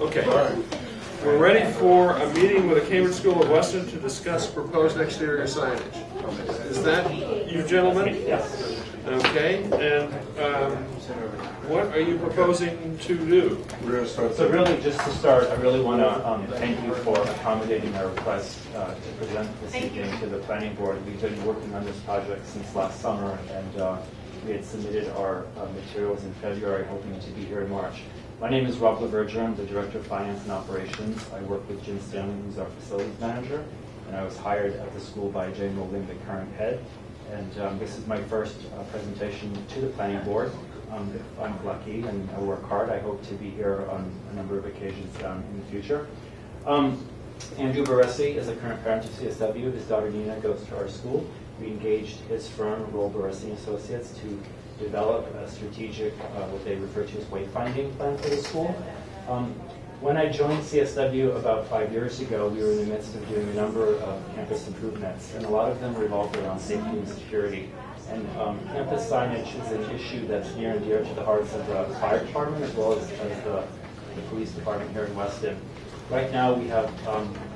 Okay. All right. We're ready for a meeting with the Cambridge School of Weston to discuss proposed exterior signage. Is that you gentlemen? Yes. Okay. And what are you proposing to do? We're going to start. So really, just to start, I really want to thank you for accommodating our request to present this evening to the planning board. We've been working on this project since last summer, and we had submitted our materials in February, hoping to be here in March. My name is Rob Laverger. I'm the Director of Finance and Operations. I work with Jim Stanley, who's our facilities manager, and I was hired at the school by Jay Molding, the current head. And this is my first presentation to the planning board. If I'm lucky and I work hard, I hope to be here on a number of occasions in the future. Andrew Baresi is a current parent of CSW. His daughter Nina goes to our school. We engaged his firm, Roll Baresi Associates, to develop a strategic, what they refer to as wayfinding plan for the school. When I joined CSW about 5 years ago, we were in the midst of doing a number of campus improvements, and a lot of them revolved around safety and security. And campus signage is an issue that's near and dear to the hearts of the fire department as well as the police department here in Weston. Right now we have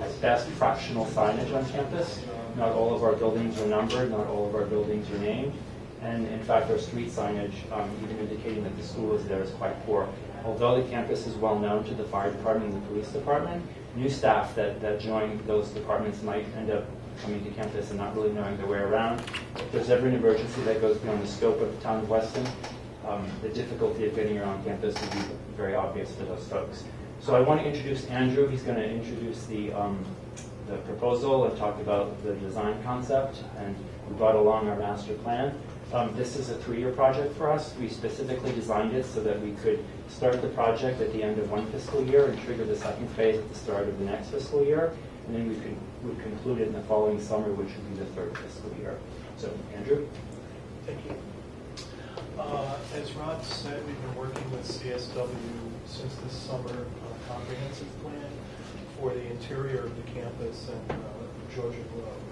at best fractional signage on campus. Not all of our buildings are numbered, not all of our buildings are named. And in fact, our street signage, even indicating that the school is there, is quite poor. Although the campus is well known to the fire department and the police department, new staff that join those departments might end up coming to campus and not really knowing their way around. If there's ever an emergency that goes beyond the scope of the town of Weston, the difficulty of getting around campus would be very obvious to those folks. So I want to introduce Andrew. He's going to introduce the proposal and talk about the design concept, and we brought along our master plan. This is a 3-year project for us. We specifically designed it so that we could start the project at the end of one fiscal year and trigger the second phase at the start of the next fiscal year, and then we would conclude it in the following summer, which would be the 3rd fiscal year. So, Andrew? Thank you. As Rod said, we've been working with CSW since this summer on a comprehensive plan for the interior of the campus and Georgia Road.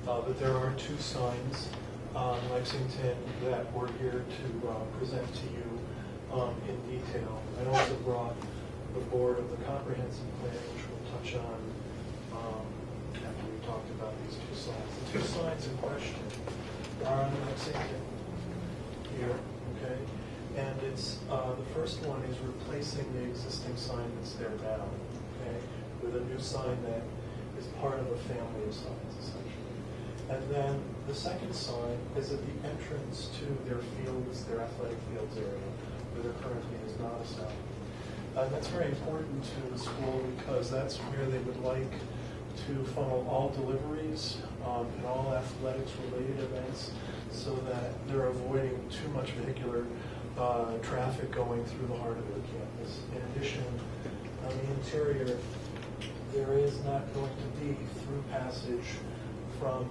But there are 2 signs on Lexington that we're here to present to you in detail. I also brought the board of the comprehensive plan, which we'll touch on after we talked about these 2 signs. The 2 signs in question are on Lexington here, okay? And it's the first one is replacing the existing sign that's there now, okay, with a new sign that is part of a family of signs, essentially. And then the second sign is at the entrance to their fields, their athletic fields area, where there currently is not a sign. And that's very important to the school because that's where they would like to funnel all deliveries and all athletics-related events so that they're avoiding too much vehicular traffic going through the heart of the campus. In addition, on the interior, there is not going to be through passage from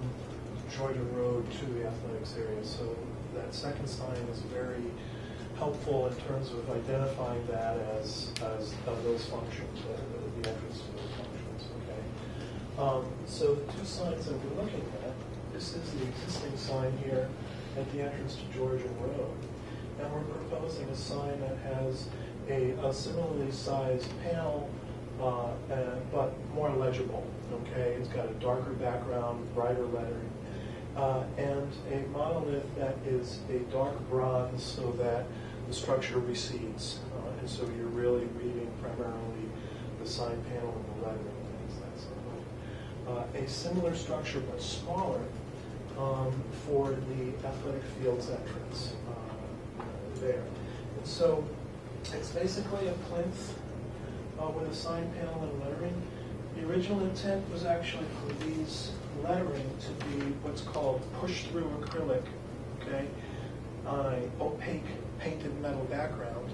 Georgia Road to the athletics area. So that second sign is very helpful in terms of identifying that as those functions, the entrance to those functions. Okay. So the 2 signs that we're looking at, this is the existing sign here at the entrance to Georgia Road, and we're proposing a sign that has a similarly sized panel, but more legible. Okay, it's got a darker background, brighter lettering. And a monolith that is a dark bronze so that the structure recedes. And so you're really reading primarily the sign panel and the lettering and things like that. A similar structure but smaller for the athletic fields entrance there. And so it's basically a plinth with a sign panel and lettering. The original intent was actually for these lettering to be what's called push-through acrylic, okay, on an opaque painted metal background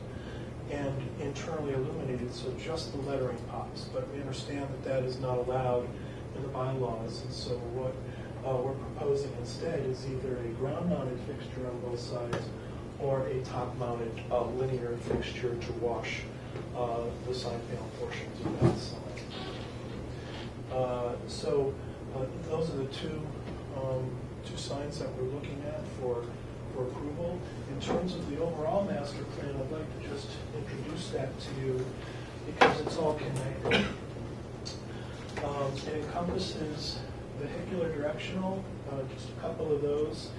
and internally illuminated, so just the lettering pops. But we understand that that is not allowed in the bylaws, and so what we're proposing instead is either a ground-mounted fixture on both sides or a top-mounted linear fixture to wash the side panel portions of that sign. Those are the two signs that we're looking at for approval. In terms of the overall master plan, I'd like to just introduce that to you because it's all connected. It encompasses vehicular directional, just a couple of those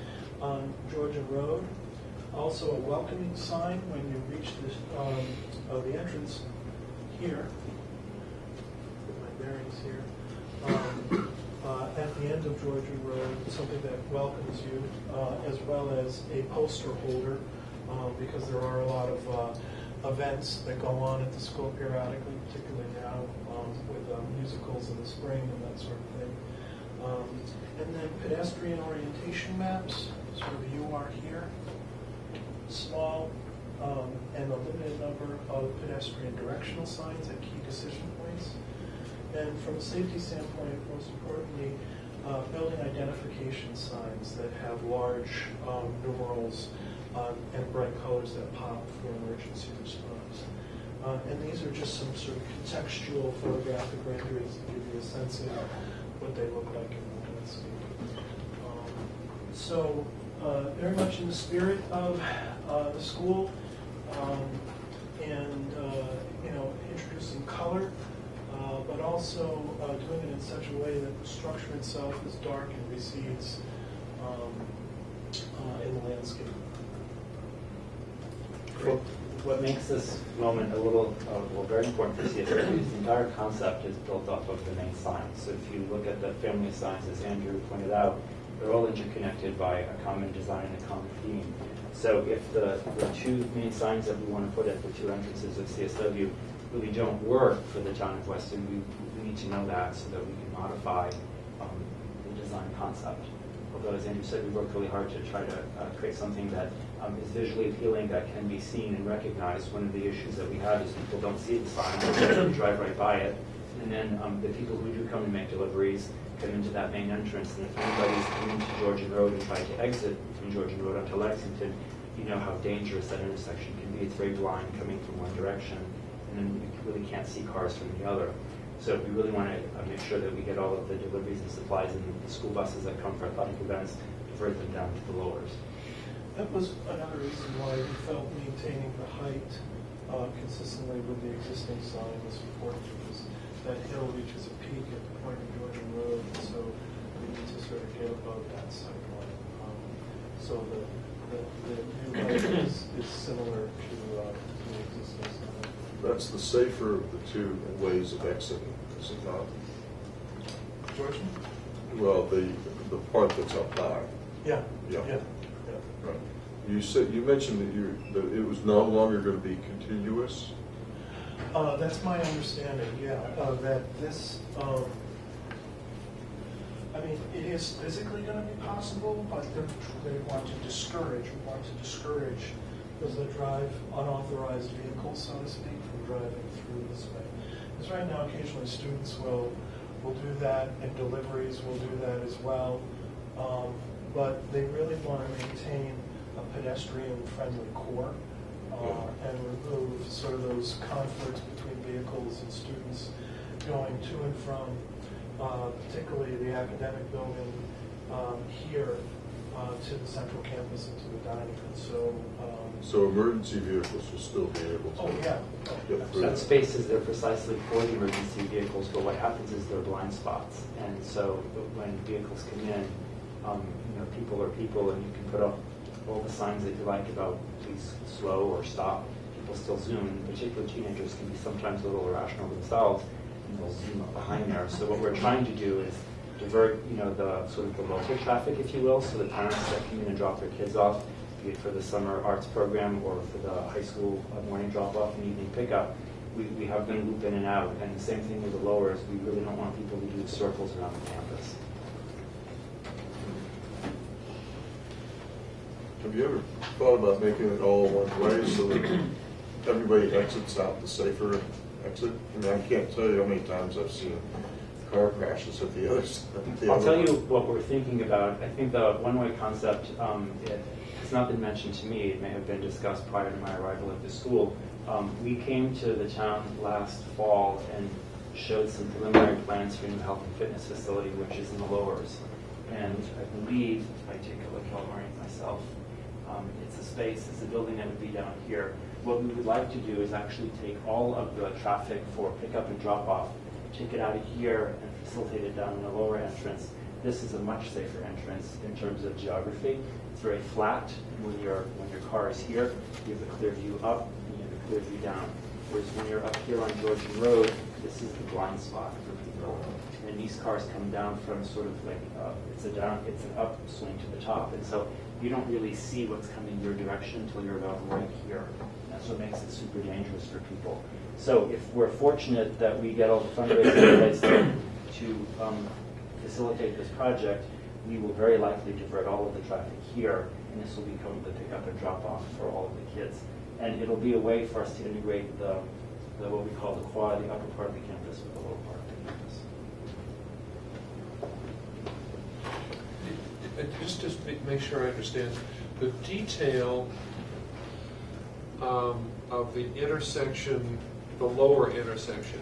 on Georgia Road. Also a welcoming sign when you reach the entrance here. Put my bearings here. At the end of Georgia Road, something that welcomes you, as well as a poster holder, because there are a lot of events that go on at the school periodically, particularly now with musicals in the spring and that sort of thing. And then pedestrian orientation maps, sort of you are here, small and a limited number of pedestrian directional signs at key decision points. And from a safety standpoint, most importantly, building identification signs that have large numerals and bright colors that pop for emergency response. And these are just some sort of contextual photographic renderings to give you a sense of what they look like in the landscape. So very much in the spirit of the school, and introducing color, but also doing it in such a way that the structure itself is dark and recedes in the landscape. What makes this moment a little, very important for CSW is the entire concept is built off of the main sign. So if you look at the family of signs, as Andrew pointed out, they're all interconnected by a common design and a common theme. So if the two main signs that we want to put at the two entrances of CSW really don't work for the town of Weston, we need to know that so that we can modify the design concept. Although, as Andrew said, we worked really hard to try to create something that is visually appealing, that can be seen and recognized. One of the issues that we have is people don't see the sign, they drive right by it. And then the people who do come and make deliveries come into that main entrance. And if anybody's coming to Georgian Road and trying to exit from Georgian Road onto Lexington, you know how dangerous that intersection can be. It's very blind coming from one direction, and then you really can't see cars from the other. So we really want to make sure that we get all of the deliveries and supplies and the school buses that come for athletic events, divert them down to the lowers. That was another reason why we felt maintaining the height consistently with the existing sign was important, because that hill reaches a peak at the point of Georgian Road, and so we need to sort of get above that sight line. So the new height is similar to the existing sign. That's the safer of the two ways of exiting, is it not? Georgian? Well, the part that's up high. Yeah. Yeah. Yeah. Right. You mentioned that it was no longer going to be continuous. That's my understanding. Yeah, that this. I mean, it is physically going to be possible, but they want to discourage. We want to discourage those that drive unauthorized vehicles, so to speak, from driving through this way. Because right now, occasionally students will do that, and deliveries will do that as well. But they really want to maintain a pedestrian-friendly core and remove sort of those conflicts between vehicles and students going to and from, particularly the academic building here to the central campus and to the dining room. So emergency vehicles will still be able to. Oh yeah. Get through That space is there precisely for the emergency vehicles, but what happens is there are blind spots. And so when vehicles come in, people are people, and you can put up all the signs that you like about please slow or stop. People still zoom, and particularly teenagers can be sometimes a little irrational themselves, and they'll zoom up behind there. So what we're trying to do is divert, the sort of the local traffic, if you will, so the parents that come in and drop their kids off, be it for the summer arts program or for the high school morning drop-off and evening pickup, we have them loop in and out. And the same thing with the lowers. We really don't want people to do circles around the campus. Have you ever thought about making it all one way so that everybody exits out the safer exit? I mean, I can't tell you how many times I've seen car crashes at the other side. I'll tell you what we're thinking about. I think the one-way concept has not been mentioned to me. It may have been discussed prior to my arrival at the school. We came to the town last fall and showed some preliminary plans for a new health and fitness facility, which is in the lowers. And I believe, if I take a look, I'll orient myself. It's a building that would be down here. what we would like to do is actually take all of the traffic for pickup and drop off, take it out of here and facilitate it down in the lower entrance. This is a much safer entrance in terms of geography. It's very flat. When your car is here, you have a clear view up and you have a clear view down. Whereas when you're up here on Georgian Road, this is the blind spot for people. And these cars come down from sort of like it's an upswing to the top, and so you don't really see what's coming your direction until you're about right here. That's what makes it super dangerous for people. So if we're fortunate that we get all the fundraising in place to facilitate this project, we will very likely divert all of the traffic here, and this will become the pickup and drop off for all of the kids. And it'll be a way for us to integrate the what we call the quad, the upper part of the campus, with the lower part of the campus. Just to make sure I understand, the detail of the intersection, the lower intersection,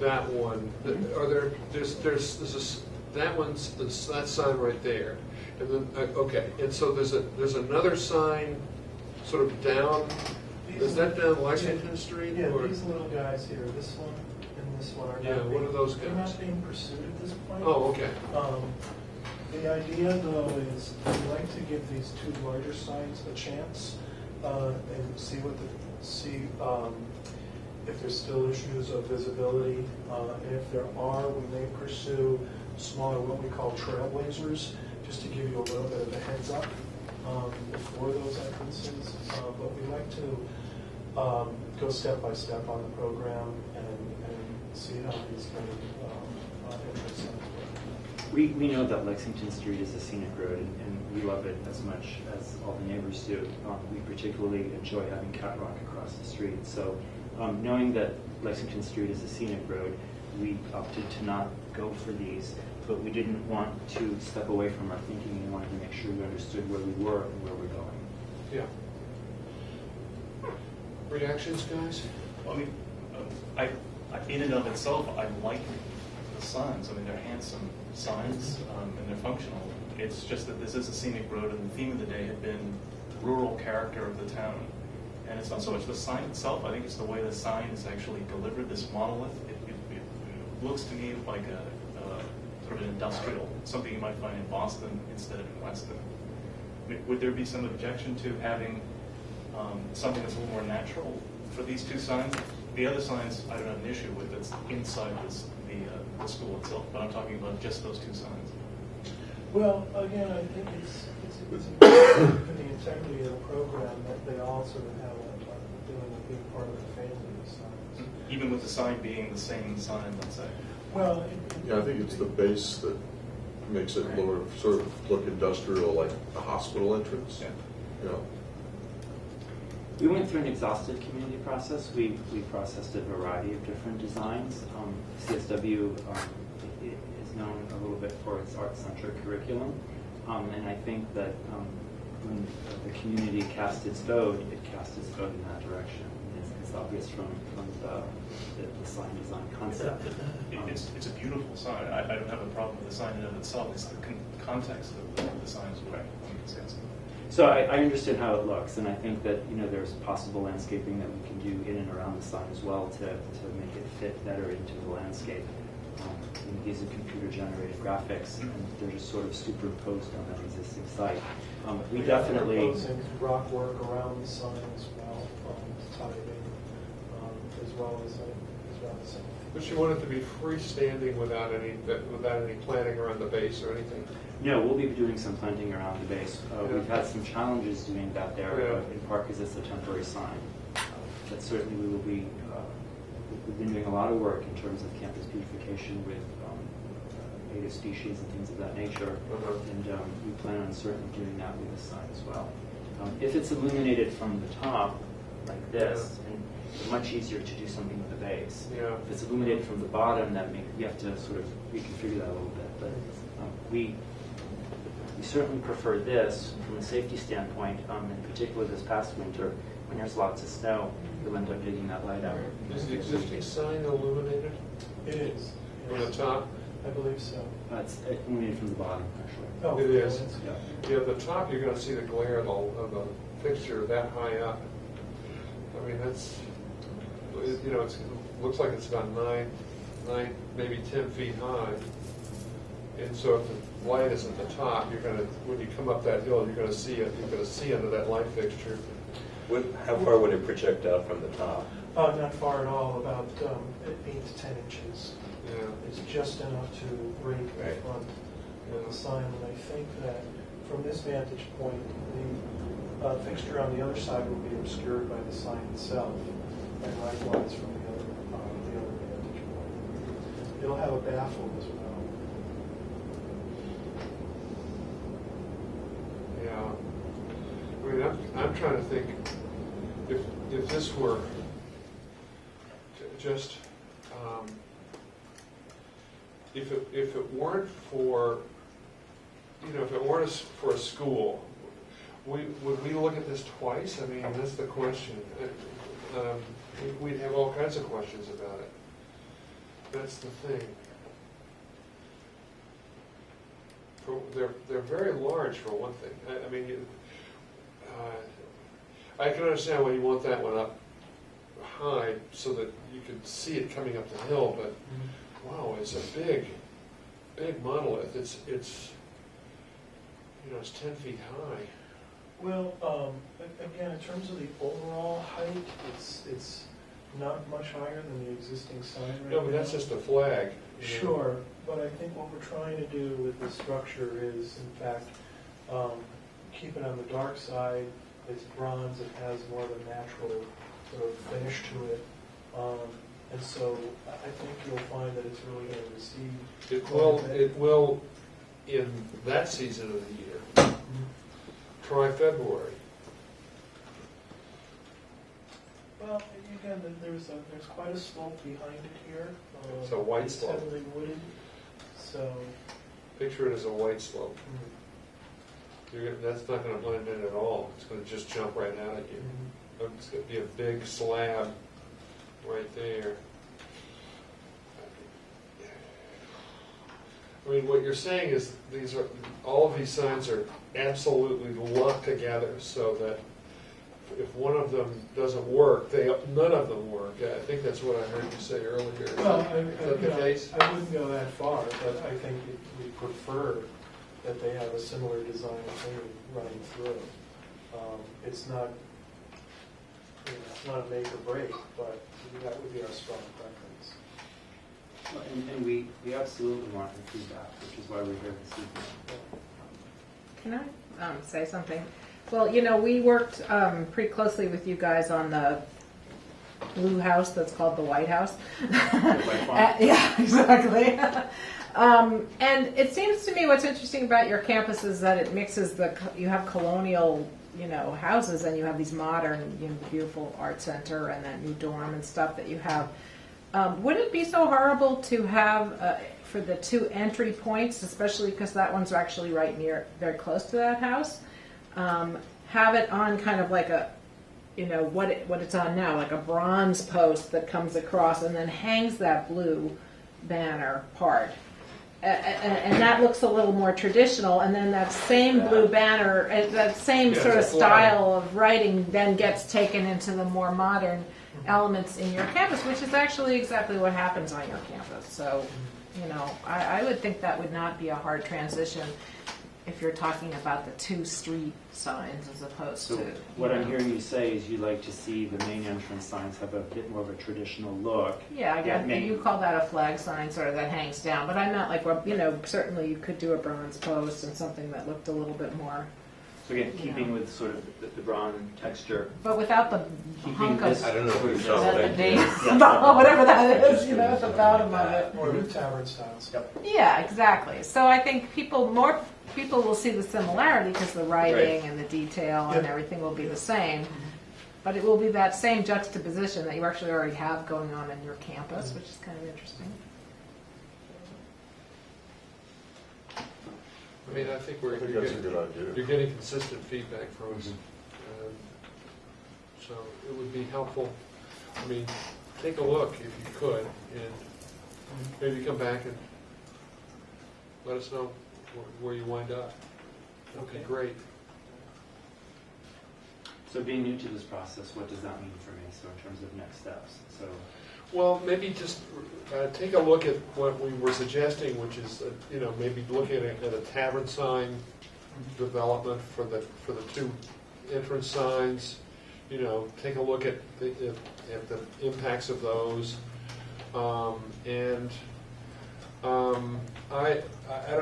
that one, that sign right there, and then okay, and so there's another sign sort of down. Is that down Lexington Street? Yeah, or? these little guys here, this one and this one are Yeah, what are those they're guys? not being pursued at this point. Oh, okay. The idea, though, is we'd like to give these two larger signs a chance and see if there's still issues of visibility. And if there are, we may pursue smaller, what we call trailblazers, just to give you a little bit of a heads up before those entrances. But we like to go step by step on the program and see how these kind of entrance signs work. We know that Lexington Street is a scenic road, and we love it as much as all the neighbors do. We particularly enjoy having Catrock across the street. So knowing that Lexington Street is a scenic road, we opted to not go for these, but we didn't want to step away from our thinking and wanted to make sure we understood where we were and where we're going. Yeah. Reactions, guys? Well, I mean, in and of itself, I like the signs. I mean, they're handsome signs and they're functional. It's just that this is a scenic road, and the theme of the day had been the rural character of the town. And it's not so much the sign itself. I think it's the way the sign is actually delivered. This monolith, it looks to me like a sort of an industrial, something you might find in Boston instead of in Weston. I mean, would there be some objection to having something that's a little more natural for these two signs? The other signs I don't have an issue with. It's inside the school itself, but I'm talking about just those two signs. Well, again, I think it's important for the integrity of the program that they all sort of have doing a big part of the family of signs. Even with the sign being the same sign, let's say. Well, Yeah, I think it's the base that makes it lower, sort of look industrial, like a hospital entrance. Yeah. You know. We went through an exhaustive community process. We processed a variety of different designs. CSW is known a little bit for its art-centric curriculum, and I think that when the community cast its vote, it cast its vote in that direction. It's obvious from the sign design concept. It's a beautiful sign. I don't have a problem with the sign in and of itself. It's the context of the sign is what I'm concerned. So I understood how it looks, and I think that there's possible landscaping that we can do in and around the sign as well to make it fit better into the landscape. These are computer-generated graphics, and they're just sort of superimposed on that existing site. We definitely proposing rock work around the sign as well, to tie it in, as well as But you want it to be freestanding without any planting around the base or anything? No, we'll be doing some planting around the base. Yeah. We've had some challenges doing that there, in part because it's a temporary sign. But certainly we will be, we've been doing a lot of work in terms of campus beautification with native species and things of that nature. And we plan on certainly doing that with the sign as well. If it's illuminated from the top, like this, and it's much easier to do something with the base. Yeah. If it's illuminated from the bottom, you have to sort of reconfigure that a little bit. But we certainly prefer this from a safety standpoint, in particular this past winter, when there's lots of snow, you'll end up digging that light out. Is the existing sign illuminated It is. from the top? I believe so. It's illuminated from the bottom, actually. Oh, It is. Yeah. Yeah, the top, you're going to see the glare of the fixture that high up. I mean, that's, you know, it looks like it's about 9, maybe 10 feet high. And so if the light is at the top, you're gonna, when you come up that hill, you're gonna see it, you're gonna see under that light fixture. How far would it project out from the top? Not far at all, about 8 to 10 inches. Yeah. It's just enough to break the Right. front of the sign, and I think that from this vantage point, the fixture on the other side will be obscured by the sign itself, and likewise from the other vantage point. It'll have a baffle as well. Yeah. I mean, I'm trying to think, if this were just, if it weren't for, you know, if it weren't for a school, would we look at this twice? I mean, that's the question. We'd have all kinds of questions about it. That's the thing. They're very large for one thing. I mean, I can understand why you want that one up high so that you can see it coming up the hill, but wow, it's a big monolith. It's you know, it's 10 feet high. Well, again, in terms of the overall height, it's not much higher than the existing sign right No, but now. that's just a flag. You know. Sure, but I think what we're trying to do with the structure is, in fact, keep it on the dark side. It's bronze, it has more of a natural sort of finish to it. And so I think you'll find that it's really going to receive. It will in that season of the year. Try February. Well, again, there's quite a slope behind it here. It's a white slope. It's heavily wooded, so. Picture it as a white slope. That's not going to blend in at all. It's going to just jump right out at you. It's going to be a big slab right there. I mean, what you're saying is all of these signs are absolutely locked together so that if one of them doesn't work, none of them work. I think that's what I heard you say earlier. Well, Is that the case? I wouldn't go that far, but I think we prefer that they have a similar design thing running through. It's not, it's not a make or break, but that would be our strong preference. Well, and we absolutely want the feedback, which is why we're here this evening. Can I say something? Well, you know, we worked pretty closely with you guys on the blue house that's called the White House. Yeah, exactly. And it seems to me what's interesting about your campus is that it mixes you have colonial, you know, houses, and you have these modern, you know, beautiful art center and that new dorm and stuff that you have. Would it be so horrible to have for the 2 entry points, especially because that one's actually very close to that house, have it on kind of like a, you know, what it's on now, like a bronze post that comes across and then hangs that blue banner part. And that looks a little more traditional, and then that same blue banner, that same sort of style of writing then gets taken into the more modern elements in your campus, which is actually exactly what happens on your campus. So, you know, I would think that would not be a hard transition if you're talking about the 2 street signs as opposed to... What I'm hearing you say is you like to see the main entrance signs have a bit more of a traditional look. Yeah, I guess you call that a flag sign, sort of, that hangs down. But I'm not like, well, you know, certainly you could do a bronze post and something that looked a little bit more... So again, keeping with sort of the bronze texture. But without the hunk of... I don't know if we saw At that. the base, whatever that is, you know, at the bottom of it. Or the tavern styles. Yeah, exactly. So I think more people will see the similarity because the writing and the detail and everything will be the same. But it will be that same juxtaposition that you actually already have going on in your campus, which is kind of interesting. I mean, I think that's a good idea. You're getting consistent feedback from us. So it would be helpful. I mean, take a look if you could, and maybe come back and let us know where you wind up. That would be great. So being new to this process, what does that mean for me? So in terms of next steps, so. Well, maybe just take a look at what we were suggesting, which is, maybe looking at a tavern sign development for the two entrance signs. Take a look at the impacts of those. I don't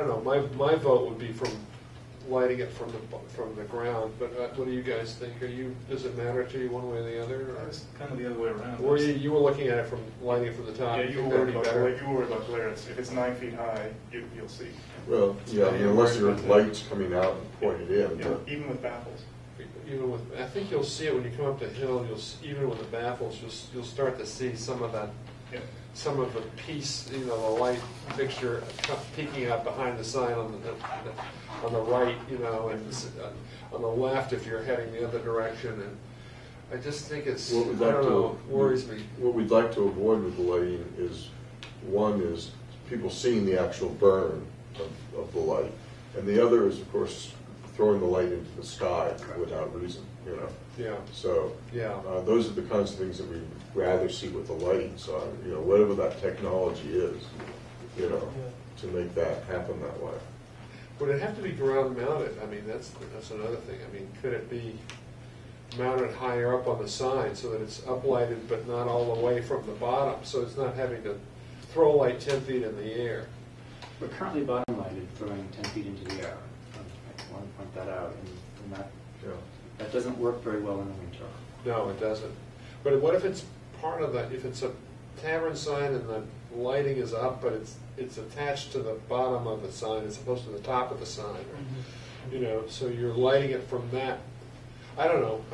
know. My vote would be from lighting it from the ground. But what do you guys think? Does it matter to you one way or the other? Or? It's kind of the other way around. Or you were looking at it from lighting it from the top. Yeah, you were worried about glare. If it's 9 feet high, you'll see. Well, yeah, unless there are lights coming out and pointed in. Yeah, even with baffles. I think you'll see it when you come up the hill. Even with the baffles, you'll start to see some of that. Yeah. Some of the piece, the light fixture peeking out behind the sign on the right, and on the left if you're heading the other direction. And I just think it's, worries me. What we'd like to avoid with the lighting is, one is people seeing the actual burn of the light, and the other is, of course, throwing the light into the sky without reason. Yeah. So those are the kinds of things that we'd rather see with the lighting sign. Whatever that technology is, to make that happen that way. Would it have to be ground mounted? I mean, that's another thing. I mean, could it be mounted higher up on the sign so that it's uplighted but not all the way from the bottom, so it's not having to throw light 10 feet in the air? We're currently bottom lighted, throwing 10 feet into the air. I want to point that out, and that doesn't work very well in the winter. No, it doesn't. But what if it's part of if it's a tavern sign and the lighting is up, but it's attached to the bottom of the sign as opposed to the top of the sign? So you're lighting it from that. I don't know.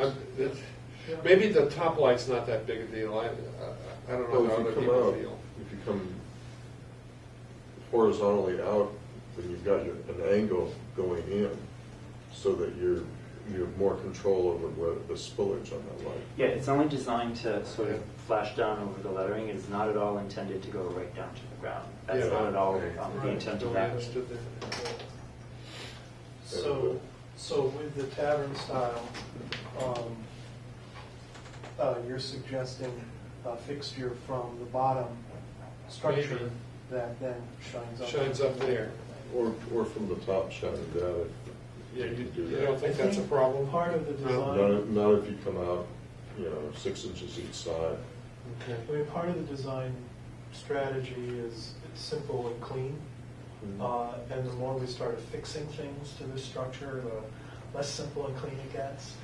Maybe the top light's not that big a deal. I don't know how other people feel. If you come horizontally out, then you've got an angle going in, so that you have more control over the spillage on that light. Yeah, it's only designed to sort of flash down over the lettering. It is not at all intended to go right down to the ground. That's not at all the intent of that. So with the tavern style, you're suggesting a fixture from the bottom structure Maybe. that then shines up. Shines up there. Or from the top shining down. Yeah, you do that. don't think that's a problem? Part of the design. Not if you come out, 6 inches each side. Okay. I mean, part of the design strategy is it's simple and clean. And the more we start affixing things to this structure, the less simple and clean it gets.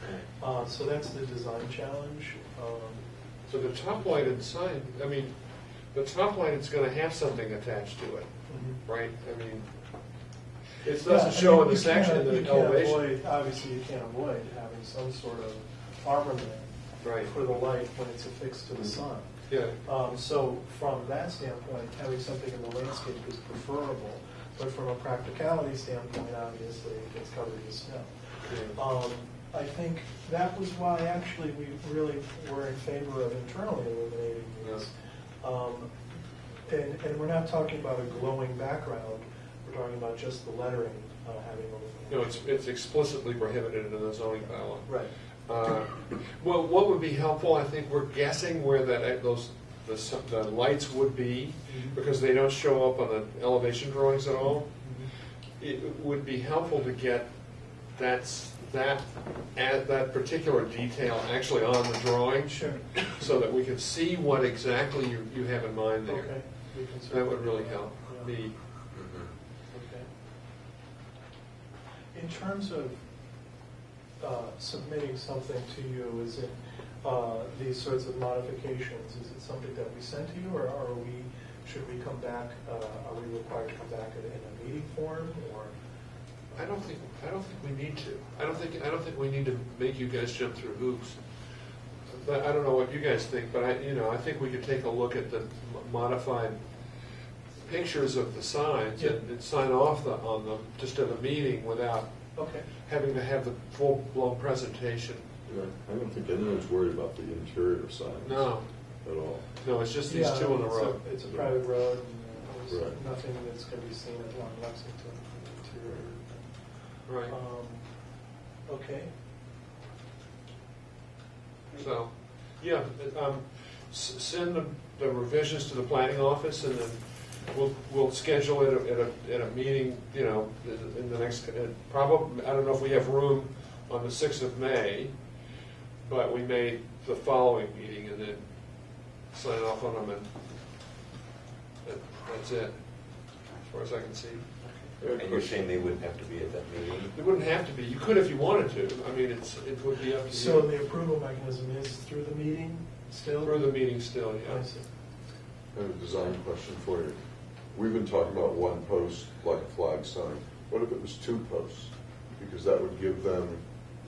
So that's the design challenge. So the top lighted sign, the top light is going to have something attached to it, right? It doesn't show in the section, in the elevation. Obviously, you can't avoid having some sort of armament for the light when it's affixed to the sun. Yeah. So from that standpoint, having something in the landscape is preferable. But from a practicality standpoint, obviously, it gets covered in snow. Yeah. I think that was why actually we really were in favor of internally illuminating these. And we're not talking about a glowing background. We're talking about just the lettering having illumination. No, it's explicitly prohibited in the zoning bylaw. Right. Well, what would be helpful, I think we're guessing where the lights would be, because they don't show up on the elevation drawings at all. It would be helpful to get that particular detail actually on the drawing, so that we can see what exactly you have in mind there. Okay. That would really help me. Okay. In terms of submitting something to you, is it these sorts of modifications? Is it something that we send to you, or should we come back? Are we required to come back in a meeting form, or? I don't think we need to. I don't think we need to make you guys jump through hoops. But I don't know what you guys think, but I think we could take a look at the modified pictures of the signs and sign off on them just at a meeting without having to have the full-blown presentation. I don't think anyone's worried about the interior signs. No. At all. No, it's just these two on the road. It's a private road, and there's Right. nothing that's going to be seen along Lexington interior. Right. Okay. So, yeah, send the revisions to the planning office, and then we'll schedule it at a meeting, you know, in the next, probably, I don't know if we have room on the 6th of May, but we may the following meeting, and then sign off on them, and that's it, as far as I can see. And you're saying they wouldn't have to be at that meeting? It wouldn't have to be. You could if you wanted to. I mean, it would be up to you. So the approval mechanism is through the meeting still? Through the meeting still, I yeah. see. I have a design question for you. We've been talking about one post, like a flag sign. What if it was 2 posts? Because that would give them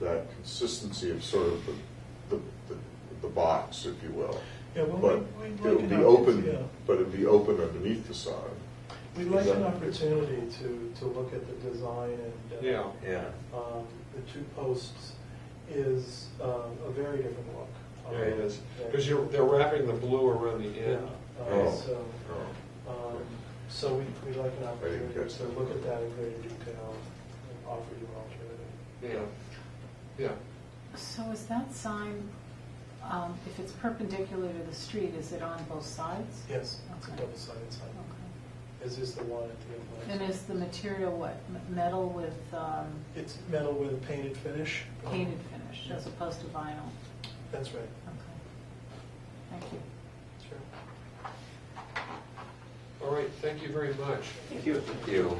that consistency of sort of the box, if you will. Yeah, well, But we'd it like would an be opp- open, yeah. but it'd be open underneath the sign. We'd like an opportunity to look at the design and. Yeah. Yeah. The 2 posts is a very different look. Yeah, it is. Because they're wrapping the blue around the Yeah, end. Oh. so we'd like an opportunity catch to that. look at that in greater detail and offer you an alternative. Yeah. Yeah. So is that sign, if it's perpendicular to the street, is it on both sides? Yes, it's a Okay. double-sided sign, Okay. as is the one at the And end. is the material what, metal with It's metal with a painted finish. painted finish as opposed to vinyl? That's right. Okay. Thank you. Sure. All right. Thank you very much. Thank you. Thank you.